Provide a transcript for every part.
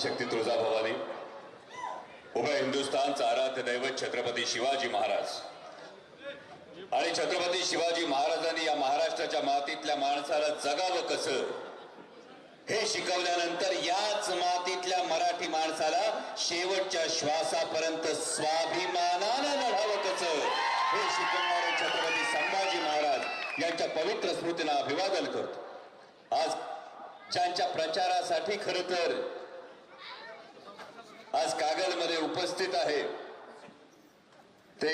आदिशक्ती तुळजाभवानी, उभय हिंदुस्थानचा आराध्य दैवत छत्रपती शिवाजी महाराज आणि छत्रपती शिवाजी महाराजांनी या महाराष्ट्राच्या मातीतल्या माणसाला जगावं कसं हे शिकवल्यानंतर याच मातीतल्या मराठी माणसाला शेवटच्या श्वासापर्यंत स्वाभिमानानं लढावं कसं हे शिकवणारे छत्रपती संभाजी महाराज यांच्या पवित्र स्मृतीला अभिवादन करतो। आज ज्यांच्या प्रचारासाठी खरं तर आज कागलमध्ये उपस्थित आहे ते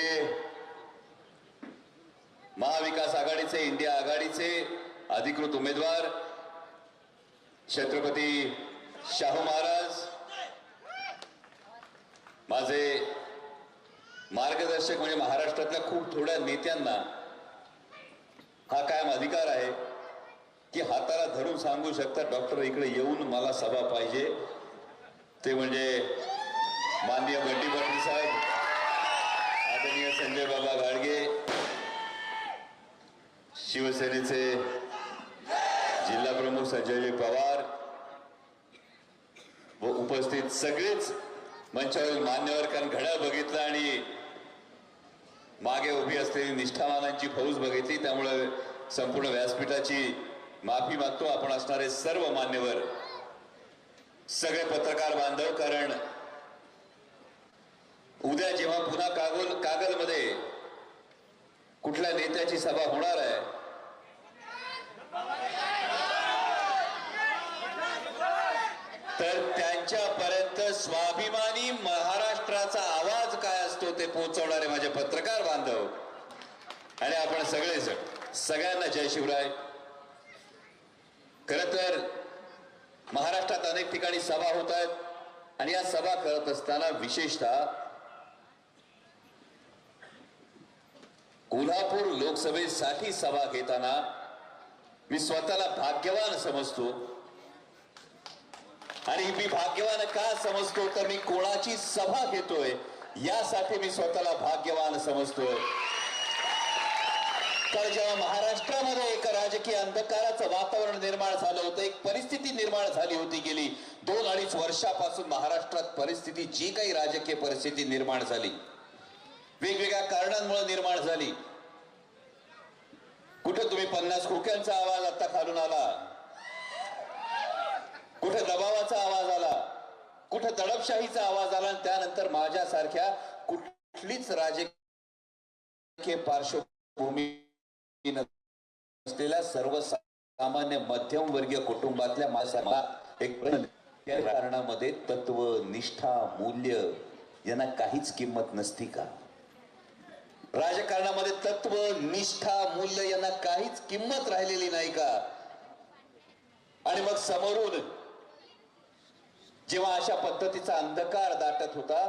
महाविकास आघाडीचे इंडिया आघाडीचे अधिकृत उमेदवार छत्रपती शाहू महाराज, माझे मार्गदर्शक म्हणजे महाराष्ट्रातल्या खूप थोड्या नेत्यांना हा कायम अधिकार आहे की हाताला धरून सांगू शकतात डॉक्टर इकडे येऊन मला सभा पाहिजे। ते म्हणजे माननीय बंटी पाटील साहेब, आदरणीय संजय बाबा गाडगे, शिवसेनेचे जिल्हा प्रमुख संजय पवार व उपस्थित सगळेच मंचावर मान्यवर, कारण घड्याळ बघितलं आणि मागे उभी असलेली निष्ठावानांची फौज बघितली, त्यामुळे संपूर्ण व्यासपीठाची माफी मागतो। आपण असणारे सर्व मान्यवर, सगळे पत्रकार बांधव, कारण उद्या जेव्हा पुन्हा कागलमध्ये कुठल्या नेत्याची सभा होणार आहे तर त्यांच्यापर्यंत स्वाभिमानी महाराष्ट्राचा आवाज काय असतो ते पोहोचवणारे माझे पत्रकार बांधव आणि आपण सगळेजण, सगळ्यांना जय शिवराय। खरं तर महाराष्ट्रात अनेक ठिकाणी सभा होत आहेत आणि या सभा करत असताना विशेषतः कोल्हापूर लोकसभेसाठी सभा घेताना मी स्वतःला भाग्यवान समजतो। आणि मी भाग्यवान का समजतो तर मी कोणाची सभा घेतोय यासाठी मी स्वतःला भाग्यवान समजतोय। तर जेव्हा महाराष्ट्रामध्ये एक राजकीय अंधकाराचं वातावरण निर्माण झालं होतं, एक परिस्थिती निर्माण झाली होती, गेली 2-2.5 वर्षापासून महाराष्ट्रात परिस्थिती, जी काही राजकीय परिस्थिती निर्माण झाली वेगवेगळ्या कारणांमुळे निर्माण झाली। कुठे तुम्ही 50 खोक्यांचा आवाज आता खालून आला, कुठे दबावाचा आवाज आला, कुठे दडपशाहीचा आवाज आला, आणि त्यानंतर माझ्यासारख्या कुठलीच राजकीय पार्श्वभूमी नसलेल्या सर्वसामान्य मध्यमवर्गीय कुटुंबातल्या माणसाला एक त्या कारणामध्ये तत्व, निष्ठा, मूल्य यांना काहीच किंमत नसती का? राजकारणामध्ये तत्व, निष्ठा, मूल्य यांना काहीच किंमत राहिलेली नाही का? आणि मग समोरून जेव्हा अशा पद्धतीचा अंधकार दाटत होता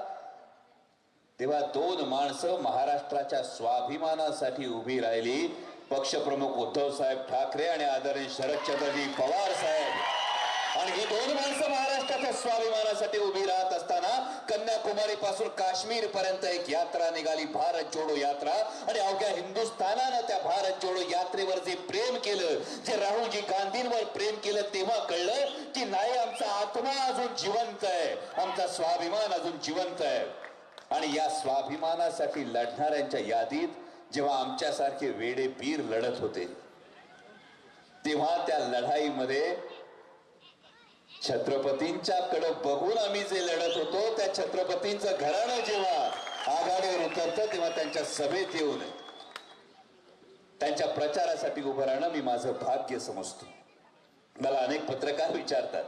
तेव्हा 2 माणसं महाराष्ट्राच्या स्वाभिमानासाठी उभी राहिली, पक्षप्रमुख उद्धव साहेब ठाकरे आणि आदरणीय शरदचंद्रजी पवार साहेब। आणि ही 2 माणसं महाराष्ट्राच्या स्वाभिमानासाठी उभी राहत असताना कन्याकुमारी पासून काश्मीर पर्यंत एक यात्रा निघाली, भारत जोडो यात्रा। आणि अवघ्या हिंदुस्थानानं त्या भारत जोडो यात्रेवर जे प्रेम केलं, जे राहुलजी गांधींवर प्रेम केलं, तेव्हा कळलं की नाही, आमचा आत्मा अजून जिवंत आहे, आमचा स्वाभिमान अजून जिवंत आहे। आणि या स्वाभिमानासाठी लढणाऱ्यांच्या यादीत जेव्हा आमच्यासारखे वेडे पीर लढत होते तेव्हा त्या लढाईमध्ये छत्रपतींच्याकडे बघून आम्ही जे लढत होतो, त्या छत्रपतींचं घराणं जेव्हा आघाडीवर उतरतं तेव्हा त्यांच्या सभेत येऊन त्यांच्या प्रचारासाठी उभं राहणं मी माझं भाग्य समजतो। मला अनेक पत्रकार विचारतात,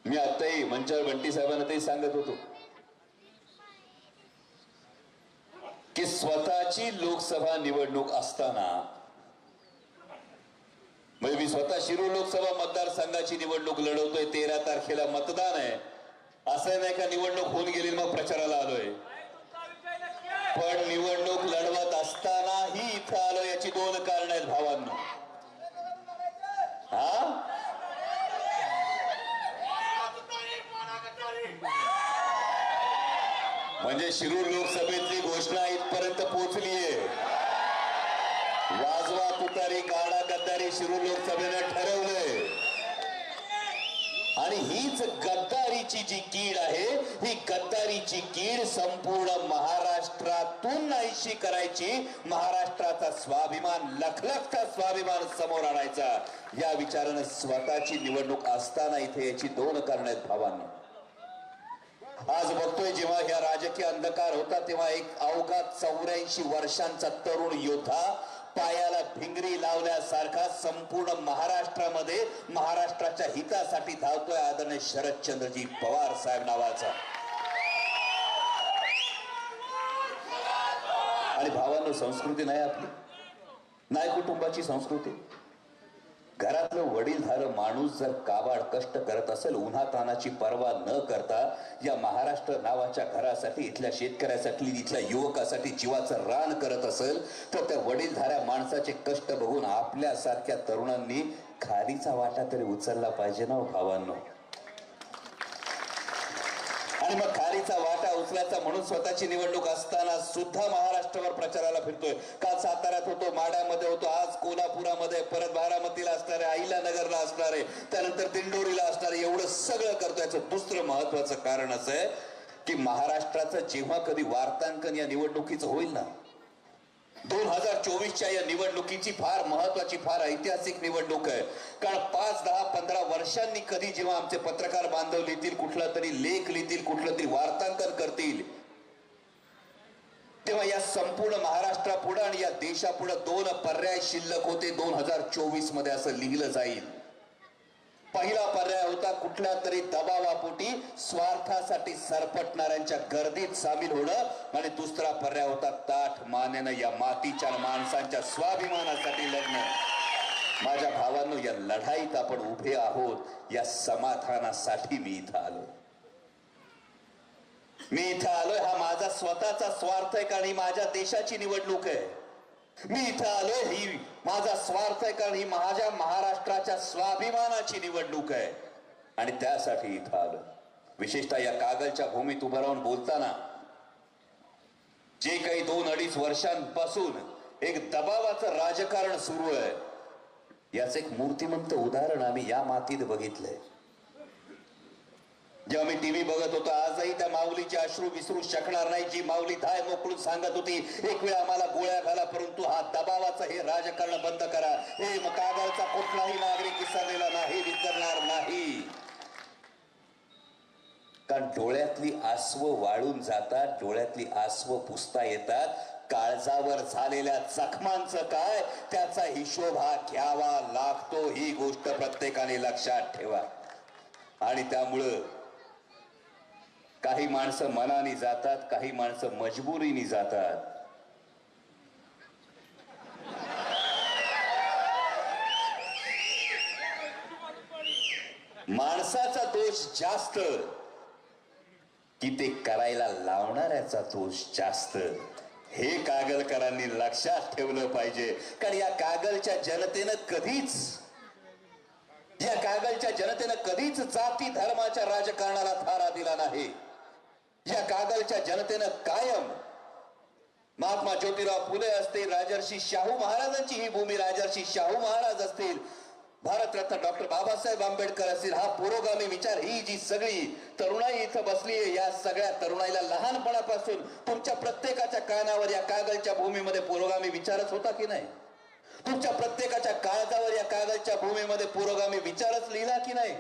मी आताही मंचावर बंटी साहेबांना ते सांगत होतो की स्वतःची लोकसभा निवडणूक असताना, म्हणजे मी स्वतः शिरूर लोकसभा मतदारसंघाची निवडणूक लढवतोय, 13 तारखेला मतदान आहे, असं नाही का निवडणूक होऊन गेली मग प्रचाराला आलोय, पण निवडणूक लढवत असतानाही इथं आलो, याची 2 कारण आहेत भावांनो। म्हणजे शिरूर लोकसभेतली घोषणा इथपर्यंत पोहोचलीये, वाजवा तुतारी गाडा गद्दारी शिरूर लोकसभेने ठरवलंय। आणि हीच गद्दारीची जी कीड आहे, ही गद्दारीची कीड संपूर्ण महाराष्ट्रातून नाहीशी करायची, महाराष्ट्राचा स्वाभिमान, लखलखता स्वाभिमान समोर आणायचा, या विचारानं स्वतःची निवडणूक असताना इथे याची दोन कारणं आहेत भावांनो. आज बघतोय जेव्हा ह्या राजकीय अंधकार होता तेव्हा एक अवघा 84 वर्षांचा तरुण योद्धा पायाला भिंगरी लावल्यासारखा संपूर्ण महाराष्ट्रामध्ये महाराष्ट्राच्या हितासाठी धावतोय आदरणीय शरदचंद्रजी पवार साहेब नावाचा. आणि भावांनो, संस्कृती नाही आपली, नाही कुटुंबाची संस्कृती. घरातलं वडीलधारं माणूस जर काबाड कष्ट करत असेल, उन्हातानाची पर्वा न करता या महाराष्ट्र नावाच्या घरासाठी, इथल्या शेतकऱ्यासाठी, इथल्या युवकासाठी जीवाचं रान करत असेल, तर त्या वडीलधाऱ्या माणसाचे कष्ट बघून आपल्यासारख्या तरुणांनी खारीचा वाटा तरी उचलला पाहिजे ना भावांनो. आणि मग खारीचा वाटा उचलायचा म्हणून स्वतःची निवडणूक असताना सुद्धा महाराष्ट्रावर प्रचाराला फिरतोय. काल साताऱ्यात होतो, माड्यामध्ये होतो, आज कोल्हापुरामध्ये, परत बारामतीला असणार आहे, अहिल्यानगरला असणार आहे, त्यानंतर दिंडोरीला असणार आहे. एवढं सगळं करतोय. याचं दुसरं महत्वाचं कारण असं आहे की महाराष्ट्राचं जेव्हा कधी वार्तांकन या निवडणुकीचं होईल ना, 2024च्या या निवडणुकीची फार महत्वाची, फार ऐतिहासिक निवडणूक आहे. कारण 5, 10, 15 वर्षांनी कधी जेव्हा आमचे पत्रकार बांधव लिहितील, कुठला तरी लेख लिहितील, कुठलं तरी वार्तांकन करतील, तेव्हा या संपूर्ण महाराष्ट्रापुढे आणि या देशापुढे दोन पर्याय शिल्लक होते. 2024 मध्ये असं लिहिलं जाईल. पहिला पर्याय होता कुठल्या तरी दबावापोटी स्वार्थासाठी सरपटणाऱ्यांच्या गर्दीत सामील होणं, आणि दुसरा पर्याय होता ताठ मानेनं या मातीच्या माणसांच्या स्वाभिमानासाठी लढणं. माझ्या भावांनो, या लढाईत आपण उभे आहोत, या समाधानासाठी मी इथं आलो. मी इथं आलोय, हा माझा स्वतःचा स्वार्थ आहे कारण ही माझ्या देशाची निवडणूक आहे. मी इथं आलोय, ही माझा स्वार्थ आहे कारण ही माझ्या महाराष्ट्राच्या स्वाभिमानाची निवडणूक आहे, आणि त्यासाठी इथं आलो. विशेषतः या कागलच्या भूमीत उभं राहून बोलताना जे काही 2-2.5 वर्षांपासून एक दबावाचं राजकारण सुरू आहे, याच एक मूर्तिमंत उदाहरण आम्ही या मातीत बघितलंय. जेव्हा मी टीव्ही बघत होतो, आजही त्या माऊलीचे अश्रू विसरू शकणार नाही. जी माऊली धाय मोकळून सांगत होती, एक वेळ आम्हाला गोळ्या घाला, परंतु हा दबावाचं हे राजकारण बंद करा. हे कागलचा कुठलाही नागरिक विसरलेला नाही, विसरणार नाही. कारण डोळ्यातली आसव वाळून जातात, डोळ्यातली आसव पुसता येतात. काळजावर झालेल्या जखमांचं काय, त्याचा हिशोब हा घ्यावा लागतो. ही गोष्ट प्रत्येकाने लक्षात ठेवा. आणि त्यामुळं काही माणसं मनाने जातात, काही माणसं मजबुरीने जातात. माणसाचा दोष जास्त की ते करायला लावणाऱ्याचा दोष जास्त, हे कागलकरांनी लक्षात ठेवलं पाहिजे. कारण या कागलच्या जनतेनं कधीच जाती धर्माच्या राजकारणाला थारा दिला नाही. या कागलच्या जनतेनं कायम महात्मा ज्योतिराव फुले असतील, राजर्षी शाहू महाराजांची ही भूमी, राजर्षी शाहू महाराज असतील, भारतरत्न डॉक्टर बाबासाहेब आंबेडकर असतील, हा पुरोगामी विचार, ही जी सगळी तरुणाई इथं बसली आहे, या सगळ्या तरुणाईला लहानपणापासून तुमच्या प्रत्येकाच्या कानावर या कागलच्या भूमीमध्ये पुरोगामी विचारच होता की नाही? तुमच्या प्रत्येकाच्या काळजावर या कागलच्या भूमीमध्ये पुरोगामी विचारच लिहिला की नाही?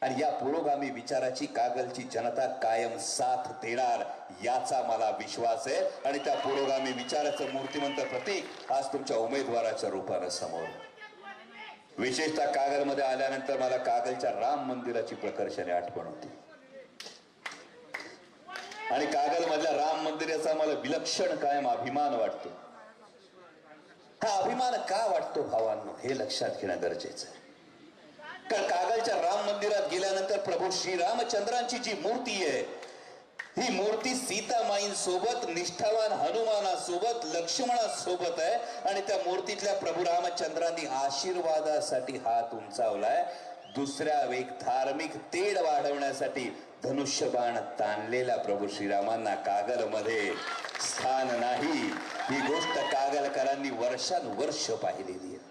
आणि या पुरोगामी विचाराची कागलची जनता कायम साथ देणार, याचा मला विश्वास आहे. आणि त्या पुरोगामी विचाराचं मूर्तिमंत प्रतीक आज तुमच्या उमेदवाराच्या रूपानं समोर. विशेषतः कागलमध्ये आल्यानंतर मला कागलच्या राम मंदिराची प्रकर्षाने आठवण होती. आणि कागल मधल्या राम मंदिराचा मला विलक्षण कायम अभिमान वाटतो. हा अभिमान का वाटतो भावांनो, हे लक्षात घेणं गरजेचं आहे. कारण कागलच्या राम मंदिरात गेल्यानंतर प्रभू श्रीरामचंद्रांची जी मूर्ती आहे, ही मूर्ती सीतामाईंसोबत, निष्ठावान हनुमानासोबत, लक्ष्मणासोबत आहे. आणि त्या मूर्तीतल्या प्रभू रामचंद्रांनी आशीर्वादासाठी हात उंचावलाय. दुसऱ्या एक धार्मिक तेढ वाढवण्यासाठी धनुष्यबाण ताणलेल्या प्रभू श्रीरामांना कागलमध्ये स्थान नाही. ही गोष्ट कागलकरांनी वर्षानुवर्ष पाहिलेली आहे.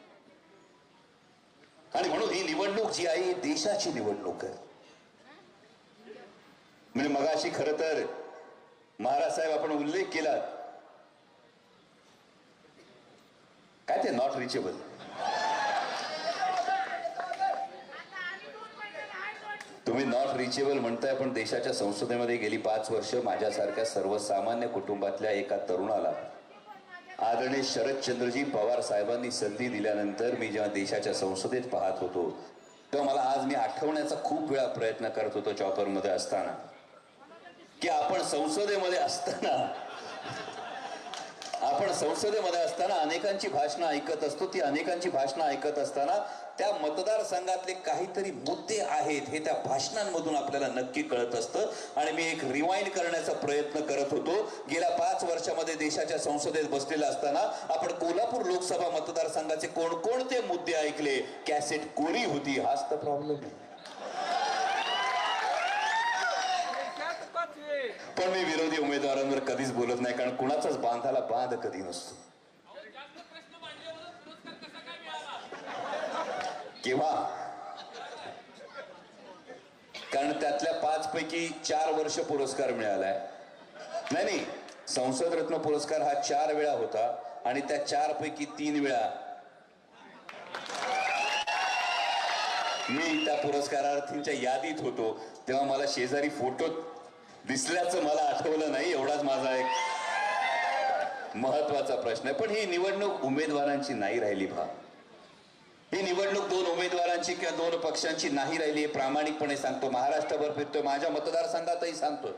आणि म्हणून ही निवडणूक जी आहे देशाची निवडणूक आहे. म्हणजे मगाशी खरं तर महाराज साहेब आपण उल्लेख केला काय ते नॉट रिचेबल. तुम्ही नॉट रिचेबल म्हणताय, पण देशाच्या संसदेमध्ये गेली 5 वर्ष माझ्यासारख्या सर्वसामान्य कुटुंबातल्या एका तरुणाला आदरणीय शरदचंद्रजी पवार साहेबांनी संधी दिल्यानंतर मी जेव्हा देशाच्या संसदेत पाहत होतो तेव्हा मला आज मी आठवण्याचा खूप वेळा प्रयत्न करत होतो चॉपरमध्ये असताना की आपण संसदेमध्ये असताना अनेकांची भाषणं ऐकत असतो. ती अनेकांची भाषणं ऐकत असताना त्या मतदारसंघातले काहीतरी मुद्दे आहेत हे त्या भाषणांमधून आपल्याला नक्की कळत असतं. आणि मी एक रिवाइंड करण्याचा प्रयत्न करत होतो. गेल्या 5 वर्षामध्ये देशाच्या संसदेत बसलेला असताना आपण कोल्हापूर लोकसभा मतदारसंघाचे कोणकोणते मुद्दे ऐकले. कॅसेट कोरी होती. हाच तर प्रॉब्लेम आहे. पण मी विरोधी उमेदवारांवर कधीच बोलत नाही, कारण कुणाचाच बांधाला बांध कधी नसतो. केव्हा? कारण त्यातल्या 5 पैकी 4 वर्ष पुरस्कार मिळालाय. नाही, संसद रत्न पुरस्कार हा 4 वेळा होता आणि त्या 4 पैकी 3 वेळा मी त्या पुरस्कारार्थींच्या यादीत होतो. तेव्हा मला शेजारी फोटो दिसल्याचं मला आठवलं नाही. एवढाच माझा एक महत्वाचा प्रश्न आहे. पण ही निवडणूक उमेदवारांची नाही राहिली भा. ही निवडणूक 2 उमेदवारांची किंवा 2 पक्षांची नाही राहिली. हे प्रामाणिकपणे सांगतो. महाराष्ट्रभर फिरतोय, माझ्या मतदारसंघातही सांगतोय.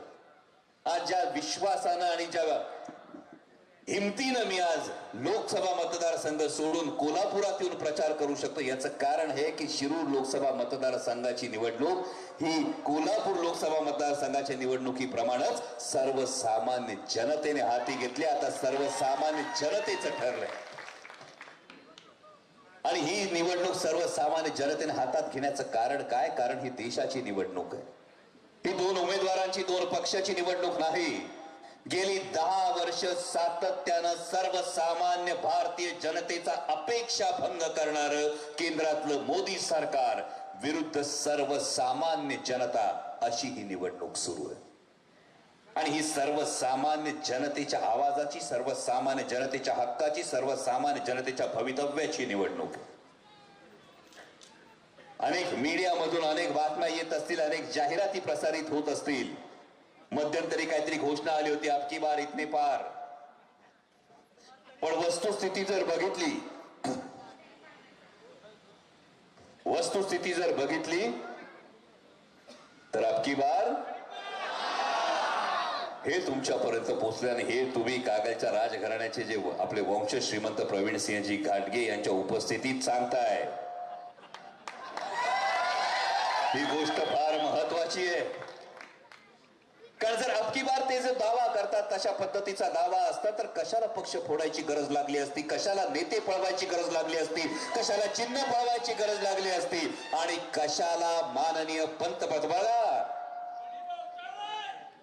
आज ज्या विश्वासानं आणि ज्या हिमतीनं मी आज लोकसभा मतदारसंघ सोडून कोल्हापुरात येऊन प्रचार करू शकतो, याचं कारण हे की शिरूर लोकसभा मतदारसंघाची निवडणूक ही कोल्हापूर लोकसभा मतदारसंघाच्या निवडणुकीप्रमाणेच सर्वसामान्य जनतेने हाती घेतली. आता सर्वसामान्य जनतेचं ठरलंय आणि ही निवडणूक सर्वसामान्य जनतेने हातात घेण्याचं कारण काय? कारण ही देशाची निवडणूक आहे. ही 2 उमेदवारांची 2 पक्षाची निवडणूक नाही. गेली 10 वर्ष सातत्यानं सर्वसामान्य भारतीय जनतेचा अपेक्षा भंग करणारं केंद्रातलं मोदी सरकार विरुद्ध सर्वसामान्य जनता अशी ही निवडणूक सुरू आहे. आणि ही सर्वसामान्य जनतेच्या आवाजाची, सर्वसामान्य जनतेच्या हक्काची, सर्वसामान्य जनतेच्या भवितव्याची निवडणूक आहे. अनेक मीडियामधून अनेक बातम्या येत असतील, अनेक जाहिराती प्रसारित होत असतील. मध्यंतरी काहीतरी घोषणा आली होती, अबकी बार इतने पार. पण वस्तुस्थिती जर बघितली तर अबकी बार हे तुमच्यापर्यंत पोहोचले. आणि हे तुम्ही कागलच्या राजघराण्याचे जे आपले वंश श्रीमंत प्रवीण सिंहजी घाटगे यांच्या उपस्थितीत सांगताय. ही गोष्ट फार महत्वाची आहे. कारण जर अबकी बार ते जे दावा करतात तशा पद्धतीचा दावा असता तर कशाला पक्ष फोडायची गरज लागली असती, कशाला नेते पळवायची गरज लागली असती, कशाला चिन्ह पळवायची गरज लागली असती आणि कशाला माननीय पंतप्रधान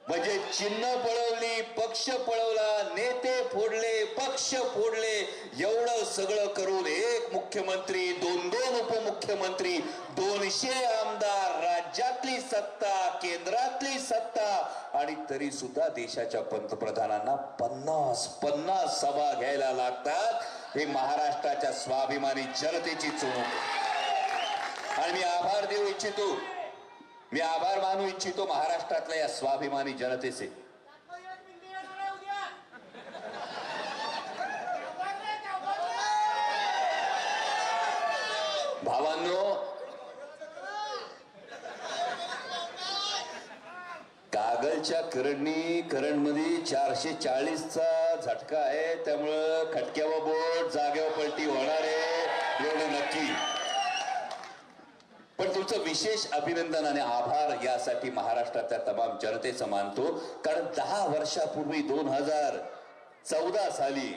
म्हणजे चिन्ह पळवली, पक्ष पळवला, नेते फोडले, पक्ष फोडले, एवढं सगळं करून एक मुख्यमंत्री, 2 उपमुख्यमंत्री, 200 आमदार, राज्यातली सत्ता, केंद्रातली सत्ता आणि तरी सुद्धा देशाच्या पंतप्रधानांना 50 सभा घ्यायला लागतात. हे महाराष्ट्राच्या स्वाभिमानी जनतेची चूक. आणि मी आभार मानू इच्छितो महाराष्ट्रातल्या या स्वाभिमानी जनतेचे. भावांनो, कागलच्या करणमध्ये 440चा झटका आहे. त्यामुळं खटक्यावर बोट जागेवर पलटी होणार आहे एवढं नक्की. पण तुमचं विशेष अभिनंदन आणि आभार यासाठी महाराष्ट्रातल्या तमाम जनतेचं मानतो. कारण 10 वर्षापूर्वी 2014 साली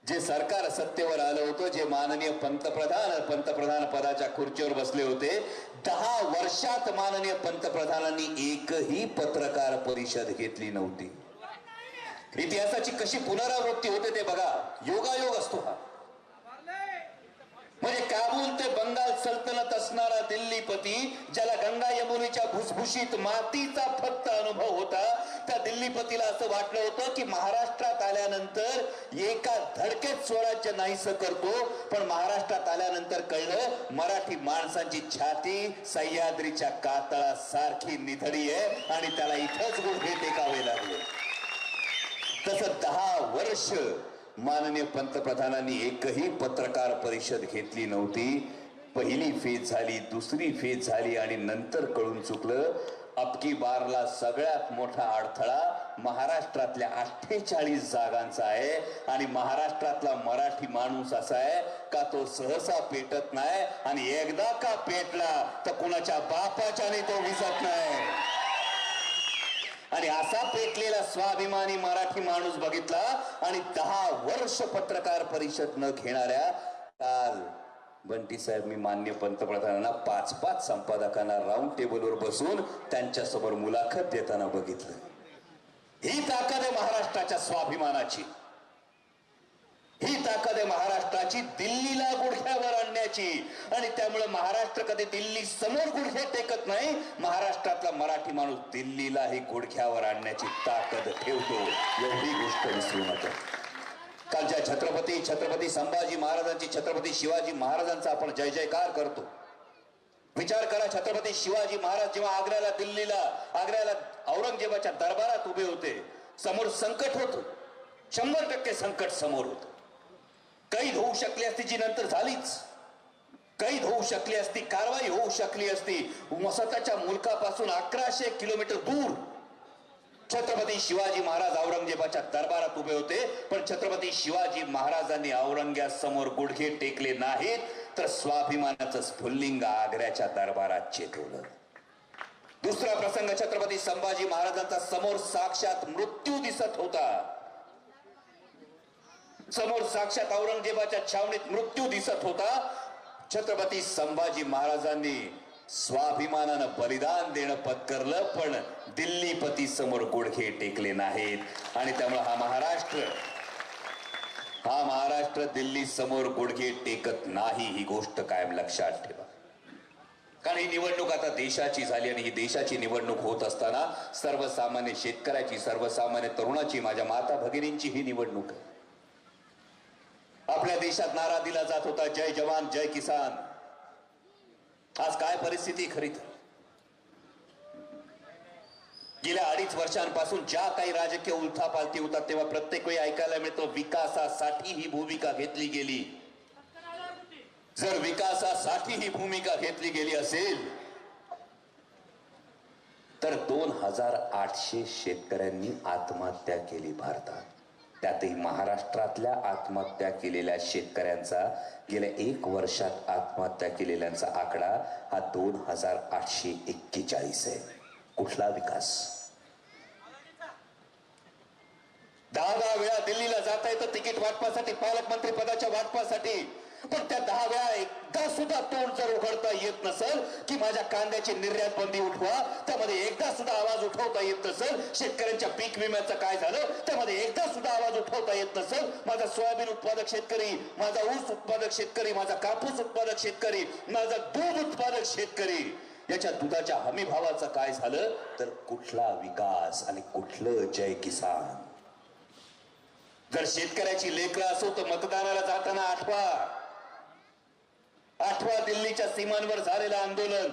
जे सरकार सत्तेवर आलं होतं, जे माननीय पंतप्रधान पदाच्या खुर्चीवर बसले होते, 10 वर्षात माननीय पंतप्रधानांनी एकही पत्रकार परिषद घेतली नव्हती. इतिहासाची कशी पुनरावृत्ती होते ते बघा. योगायोग असतो हा. म्हणजे काबूल ते बंगाल सल्तनत असणारा दिल्लीपती, ज्याला गंगा यमुनेच्या भुसभुशीत मातीचा फक्त अनुभव होता, त्या दिल्लीपतीला असं वाटलं होतं की महाराष्ट्रात आल्यानंतर एका धडकेत स्वराज्य नाहीसं करतो. पण महाराष्ट्रात आल्यानंतर कळलं मराठी माणसांची छाती सह्याद्रीच्या कातळासारखी निधडी आहे आणि त्याला इथंच गुडघे टेकावे लागले. तसं 10 वर्ष माननीय पंतप्रधानांनी एकही पत्रकार परिषद घेतली नव्हती. पहिली फेज झाली, दुसरी फेज झाली आणि नंतर कळून चुकलं अबकी बारला सगळ्यात मोठा अडथळा महाराष्ट्रातल्या 48 जागांचा आहे. आणि महाराष्ट्रातला मराठी माणूस असा आहे का तो सहसा पेटत नाही आणि एकदा का पेटला तर कुणाच्या बापाच्याने तो विजत नाही. आणि असा पेटलेला स्वाभिमानी मराठी माणूस बघितला. आणि 10 वर्ष पत्रकार परिषद न घेणाऱ्या काल बंटी साहेब मी मान्य पंतप्रधानांना 5-5 संपादकांना राऊंड टेबलवर बसून त्यांच्या समोर मुलाखत देताना बघितलं. ही ताकद आहे महाराष्ट्राच्या स्वाभिमानाची. ही ताकद आहे महाराष्ट्राची दिल्लीला गुडघ्यावर आणण्याची. आणि त्यामुळे महाराष्ट्र कधी दिल्ली समोर गुडघे टेकत नाही. महाराष्ट्रातला मराठी माणूस दिल्लीलाही गुडघ्यावर आणण्याची ताकद ठेवतो. एवढी गोष्ट विसरू नका. कालच्या छत्रपती संभाजी महाराजांची, छत्रपती शिवाजी महाराजांचा आपण जय जयकार करतो. विचार करा, छत्रपती शिवाजी महाराज जेव्हा आग्र्याला औरंगजेबाच्या दरबारात उभे होते, समोर संकट होतं. 100% संकट समोर होतं. कैद होऊ शकली असती, जी नंतर झालीच. कैद होऊ शकली असती, कारवाई होऊ शकली असती. स्वतःच्या मुलकापासून 1100 किलोमीटर दूर छत्रपती शिवाजी महाराज औरंगजेबाच्या दरबारात उभे होते. पण छत्रपती शिवाजी महाराजांनी औरंग्यासमोर गुडघे टेकले नाहीत, तर स्वाभिमानाचं स्फुल्लिंग आग्र्याच्या दरबारात चेतवलं. दुसरा प्रसंग, छत्रपती संभाजी महाराजांचा समोर साक्षात मृत्यू दिसत होता. समोर साक्षात औरंगजेबाच्या छावणीत मृत्यू दिसत होता. छत्रपती संभाजी महाराजांनी स्वाभिमानानं बलिदान देणं पत्करलं, पण दिल्लीपती समोर गुडघे टेकले नाहीत. आणि त्यामुळे हा महाराष्ट्र दिल्ली समोर गुडघे टेकत नाही. ही गोष्ट कायम लक्षात ठेवा. कारण ही निवडणूक आता देशाची झाली आणि ही देशाची निवडणूक होत असताना सर्वसामान्य शेतकऱ्याची, सर्वसामान्य तरुणाची, माझ्या माता भगिनींची ही निवडणूक आहे. आपल्या देशात नारा दिला जात होता जय जवान जय किसान. आज काय परिस्थिती खरी तर गेल्या 2.5 वर्षांपासून ज्या काही राजकीय उलथापालथी होतात तेव्हा प्रत्येक वेळी ऐकायला मिळतं विकासासाठी ही भूमिका घेतली गेली. जर विकासासाठी ही भूमिका घेतली गेली असेल तर 2800 शेतकऱ्यांनी आत्महत्या केली भारतात. त्यातही महाराष्ट्रातल्या आत्महत्या केलेल्या शेतकऱ्यांचा गेल्या 1 वर्षात आत्महत्या केलेल्यांचा आकडा हा 2841 आहे. कुठला विकास? 10 वेळा दिल्लीला जाता येतं तिकीट वाटपासाठी, पालकमंत्री पदाच्या वाटपासाठी. पण त्या 10 वेळा एकदा सुद्धा तोंड जर उघडता येत नसेल की माझ्या कांद्याची निर्यात बंदी उठवा, त्यामध्ये एकदा सुद्धा आवाज उठवता येत नसेल, शेतकऱ्यांच्या पीक विम्याचं काय झालं त्यामध्ये एकदा सुद्धा आवाज उठवता येत नसेल, माझा सोयाबीन उत्पादक शेतकरी, माझा ऊस उत्पादक शेतकरी, माझा कापूस उत्पादक शेतकरी, माझा दूध उत्पादक शेतकरी याच्या दुधाच्या हमी भावाचं काय झालं, तर कुठला विकास आणि कुठलं जय किसान? जर शेतकऱ्याची लेकरं असो तर मतदानाला जाताना आठवा दिल्लीच्या सीमांवर झालेलं आंदोलन.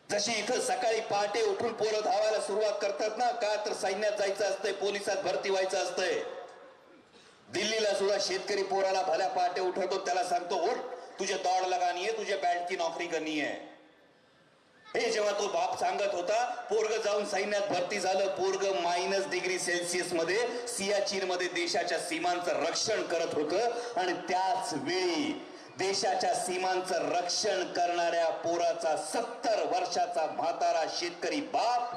जशी इथं सकाळी पहाटे उठून पोरं धावायला सुरुवात करतात ना, का तर सैन्यात जायचं असतंय, पोलिसात भरती व्हायचं असतंय. दिल्लीला सुद्धा शेतकरी पोराला भल्या पहाटे उठवतो, त्याला सांगतो उठ, तुझे दौड लगानी है, तुझे बँड की नोकरी करनी है. हे जेव्हा तो बाप सांगत होता, पोरग जाऊन सैन्यात भरती झालं. पोरग -डिग्री मध्ये सियाचीन मध्ये देशाच्या सीमांचं रक्षण करत होतं. आणि त्याच वेळी देशाच्या सीमांचं रक्षण करणाऱ्या पोराचा 70 वर्षाचा म्हातारा शेतकरी बाप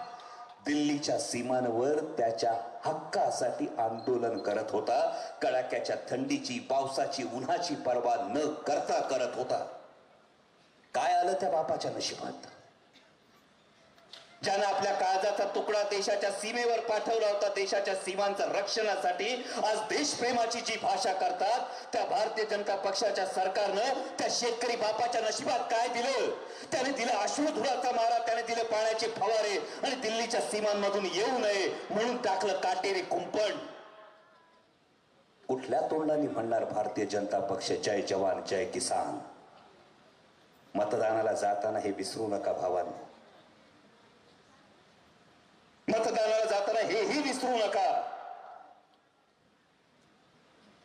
दिल्लीच्या सीमांवर त्याच्या हक्कासाठी आंदोलन करत होता. कडाक्याच्या थंडीची, पावसाची, उन्हाची पर्वा न करता करत होता. काय आलं त्या बापाच्या नशिबात? ज्यानं आपल्या काळजाचा तुकडा देशाच्या सीमेवर पाठवला होता, देशाच्या सीमांच्या रक्षणासाठी, आज देशप्रेमाची जी भाषा करतात, त्या भारतीय जनता पक्षाच्या सरकारनं त्या शेतकरी बापाच्या नशिबात काय दिलं? त्याने दिलं अश्रुधुराचा मारा, त्याने दिले पाण्याचे फवारे आणि दिल्लीच्या सीमांमधून येऊ नये म्हणून टाकलं काटेरी कुंपण. कुठल्या तोंडाने म्हणणार भारतीय जनता पक्ष जय जवान जय किसान? मतदानाला जाताना हे विसरू नका भावांनो. मतदानाला जाताना हेही विसरू नका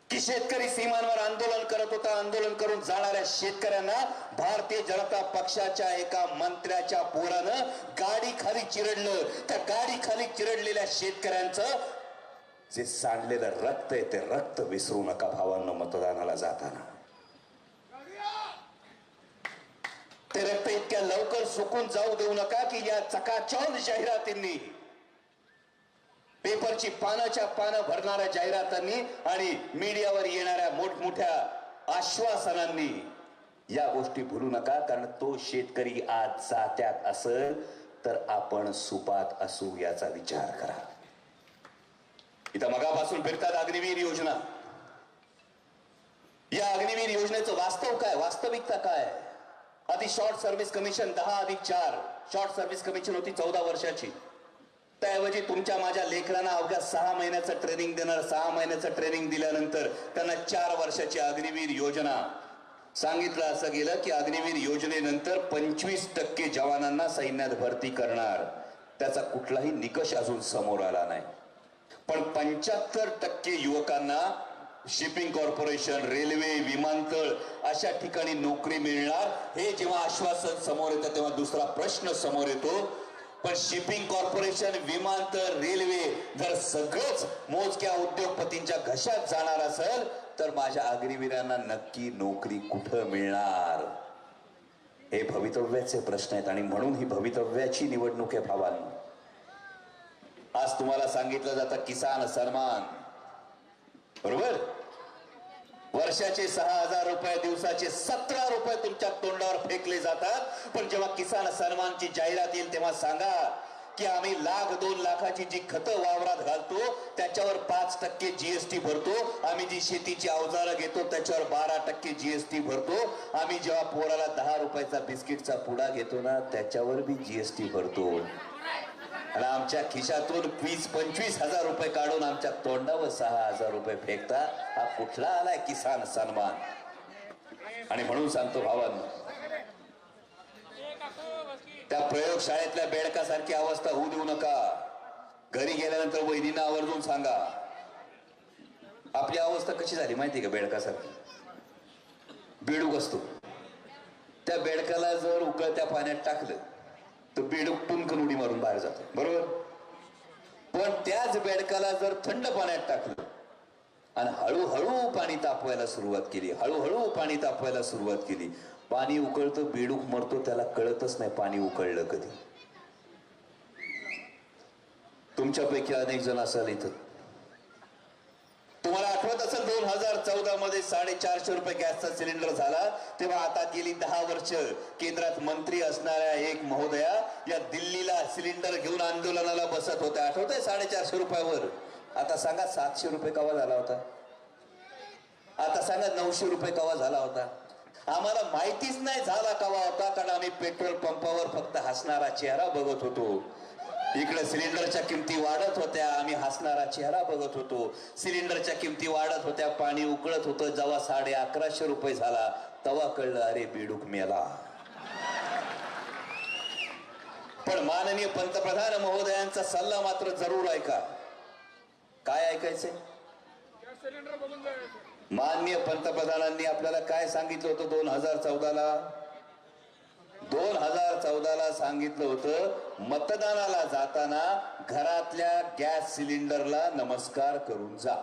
की शेतकरी सीमांवर आंदोलन करत होता. आंदोलन करून जाणाऱ्या शेतकऱ्यांना भारतीय जनता पक्षाच्या एका मंत्र्याच्या पोरानं गाडी खाली चिरडलं. त्या गाडी खाली चिरडलेल्या शेतकऱ्यांचं जे सांडलेलं रक्त आहे ते रक्त विसरू नका भावांनो. मतदानाला जाताना ते रक्त इतक्या लवकर सुकून जाऊ देऊ नका की या चकाचौंध जाहिरातींनी, पेपरची पानाच्या पानं भरणाऱ्या जाहिरातांनी आणि मीडियावर येणाऱ्या मोठमोठ्या आश्वासनांनी या गोष्टी भूलू नका. कारण तो शेतकरी आज जात्यात असेल तर आपण सुपात असू याचा विचार करा. इथं मगापासून फिरतात अग्निवीर योजना. या अग्निवीर योजनेचं वास्तव काय, वास्तविकता काय? आधी short service commission 10+4 short service commission होती 14 वर्षाची. त्याऐवजी तुमच्या माझ्या लेकरांना अवघ्या 6 महिन्याचं ट्रेनिंग देणार. 6 महिन्याचं ट्रेनिंग दिल्यानंतर त्यांना 4 वर्षाची अग्निवीर योजना. सांगितलं असं गेलं की अग्निवीर योजनेनंतर 25% जवानांना सैन्यात भरती करणार. त्याचा कुठलाही निकष अजून समोर आला नाही. पण 75% युवकांना शिपिंग कॉर्पोरेशन, रेल्वे, विमानतळ अशा ठिकाणी नोकरी मिळणार. हे जेव्हा आश्वासन समोर येतं तेव्हा दुसरा प्रश्न समोर येतो. पण शिपिंग कॉर्पोरेशन, विमानतळ, रेल्वे जर सगळंच मोजक्या उद्योगपतींच्या घशात जाणार असेल तर माझ्या अग्निवीरांना नक्की नोकरी कुठं मिळणार? हे भवितव्याचे प्रश्न आहेत आणि म्हणून ही भवितव्याची निवडणूक आहे भावांनो. आज तुम्हाला सांगितलं जातं किसान सन्मान, बरोबर? वर्षाचे 6,000 रुपये, दिवसाचे 17 रुपये तुमच्या तोंडावर फेकले जातात. पण जेव्हा किसान सन्मानची जाहिरात येईल तेव्हा सांगा की आम्ही 1,00,000-2 लाखाची जी खतं वावरात घालतो त्याच्यावर 5% जीएसटी भरतो. आम्ही जी शेतीची अवजारं घेतो त्याच्यावर 12% जीएसटी भरतो. आम्ही जेव्हा पोराला 10 रुपयाचा बिस्किटचा पुडा घेतो ना त्याच्यावर बी जीएसटी भरतो. आणि आमच्या खिशातून 20-25 हजार रुपये काढून आमच्या तोंडावर 6,000 रुपये फेकता. हा कुठला आलाय किसान सन्मान? आणि म्हणून सांगतो भावांनो, त्या प्रयोगशाळेतल्या बेडकासारखी अवस्था होऊ देऊ नका. घरी गेल्यानंतर वहिनींना आवर्जून सांगा आपली अवस्था कशी झाली माहिती का? बेडकासारखी. बेडूक असतो, त्या बेडकाला जर उकळत्या पाण्यात टाकलं तर बेडूक टुनकन उडी मारून बाहेर जातो, बरोबर? पण त्याच बेडकाला जर थंड पाण्यात टाकलं आणि हळूहळू पाणी तापवायला सुरुवात केली, हळूहळू पाणी तापवायला सुरुवात केली, पाणी उकळतं, बेडूक मरतो, त्याला कळतच नाही पाणी उकळलं कधी. तुमच्यापैकी अनेक जण असाल इथं, तुम्हाला आठवत असेल 2014 मध्ये 450 रुपये गॅसचा सिलेंडर झाला तेव्हा. आता गेली 10 वर्ष केंद्रात मंत्री असणाऱ्या एक महोदया या दिल्लीला सिलेंडर घेऊन आंदोलनाला बसत होत्या. आठवतंय 450 रुपयावर? आता सांगा 700 रुपये कवा झाला होता? आता सांगा 900 रुपये कवा झाला होता? आम्हाला माहितीच नाही झाला कवा होता, कारण आम्ही पेट्रोल पंपावर फक्त हसणारा चेहरा बघत होतो. इकडे सिलेंडरच्या किमती वाढत होत्या, आम्ही हसणारा चेहरा बघत होतो. सिलेंडरच्या किमती वाढत होत्या, पाणी उकळत होतं. जेव्हा 1150 रुपये झाला तेव्हा कळलं अरे बेडूक मेला. पण माननीय पंतप्रधान महोदयांचा सल्ला मात्र जरूर ऐका. काय ऐकायचंय? माननीय पंतप्रधानांनी आपल्याला काय सांगितलं होतं 2014ला सांगितलं होतं, मतदानाला जाताना घरातल्या गॅस सिलेंडरला नमस्कार करून जा.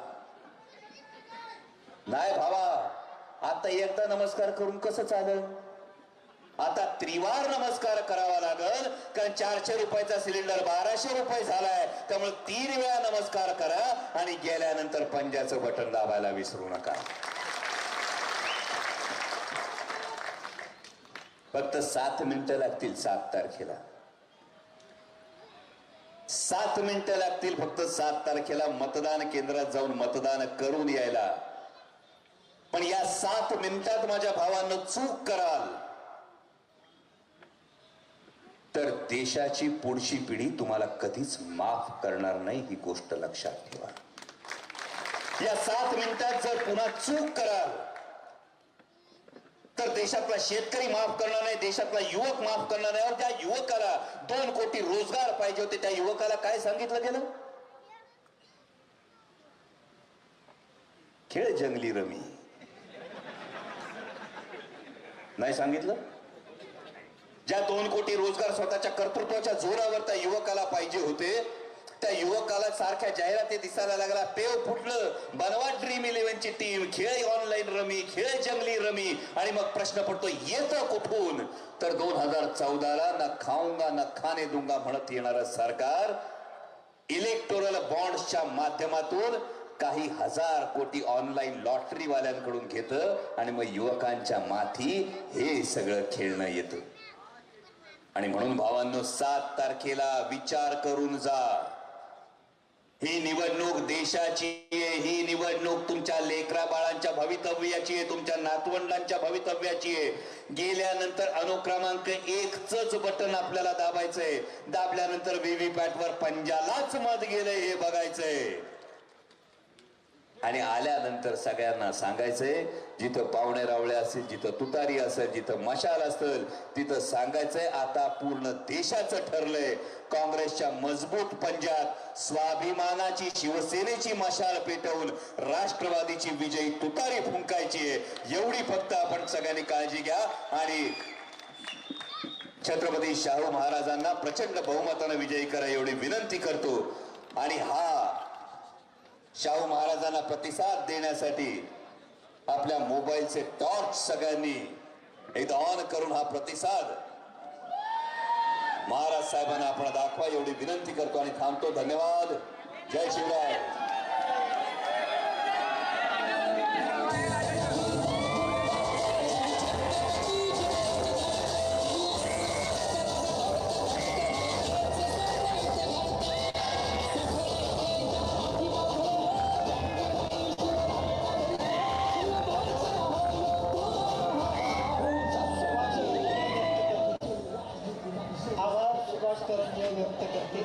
नाही भावा, आता एकदा नमस्कार करून कसं चालेल? आता त्रिवार नमस्कार करावा लागल, कारण 400 रुपयाचा सिलेंडर 1200 रुपये झालाय. त्यामुळे 3 वेळा नमस्कार करा आणि गेल्यानंतर पंजाचं बटन दाबायला विसरू नका. फक्त 7 मिनिटं लागतील 7 तारखेला. 7 मिनिटं लागतील फक्त 7 तारखेला मतदान केंद्रात जाऊन मतदान करून यायला. पण या 7 मिनिटात माझ्या भावांनो चूक कराल तर देशाची पुढची पिढी तुम्हाला कधीच माफ करणार नाही, ही गोष्ट लक्षात ठेवा. या 7 मिनिटात जर पुन्हा चूक कराल तर देशातला शेतकरी माफ करणार नाही, देशातला युवक माफ करणार नाही. और त्या युवकाला 2 कोटी रोजगार पाहिजे होते, त्या युवकाला काय सांगितलं गेलं? खेळ जंगली रमी. नाही सांगितलं? ज्या 2 कोटी रोजगार स्वतःच्या कर्तृत्वाच्या जोरावर त्या युवकाला पाहिजे होते, त्या युवकाला सारख्या जाहिराती दिसायला लागला. पेव फुटलं, बनवा ड्रीम 11ची टीम, खेळ ऑनलाईन रमी, खेळ जंगली रमी. आणि मग प्रश्न पडतो येतं कुठून? तर 2014ला ना खाऊंगा ना खाने दूंगा म्हणत येणारं सरकार इलेक्टोरल बॉन्ड्सच्या माध्यमातून काही 1000 कोटी ऑनलाईन लॉटरी वाल्यांकडून घेतं आणि मग युवकांच्या माथी हे सगळं खेळणं येतं. आणि म्हणून भावांनो 7 तारखेला विचार करून जा. ही निवडणूक देशाची आहे, ही निवडणूक तुमच्या लेकरा बाळांच्या भवितव्याची आहे, तुमच्या नातवंडांच्या भवितव्याची आहे. गेल्यानंतर अनुक्रमांक 1च बटन आपल्याला दाबायचंय. दाबल्यानंतर व्हीव्हीपॅट वर पंजालाच मत गेलंय हे बघायचंय. आणि आल्यानंतर सगळ्यांना सांगायचंय, जिथं पावणे रावळे असेल, जिथं तुतारी असेल, जिथं मशाल असेल, तिथं सांगायचंय आता पूर्ण देशाचं ठरलंय. काँग्रेसच्या मजबूत पंजात स्वाभिमानाची शिवसेनेची मशाल पेटवून राष्ट्रवादीची विजयी तुतारी फुंकायची आहे. एवढी फक्त आपण सगळ्यांनी काळजी घ्या. आणि छत्रपती शाहू महाराजांना प्रचंड बहुमतानं विजयी करा एवढी विनंती करतो. आणि हा शाहू महाराजांना प्रतिसाद देण्यासाठी आपल्या मोबाईलचे टॉर्च सगळ्यांनी एकदा ऑन करून हा प्रतिसाद महाराज साहेबांना आपण दाखवा एवढी विनंती करतो आणि थांबतो. धन्यवाद. जय शिवराय. व्यक्त करते.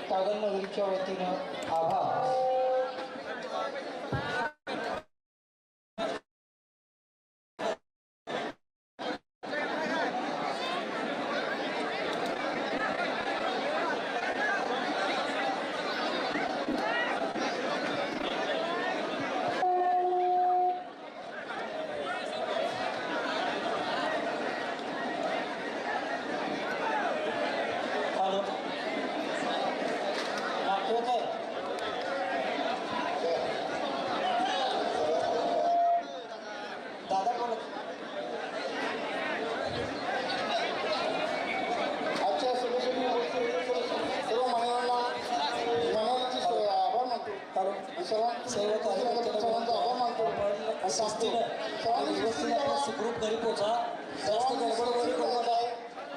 कागलनगरीच्या वतीनं आभार. सुखरूप घरी पोचा. जास्त गडबड वगैरे करू नका.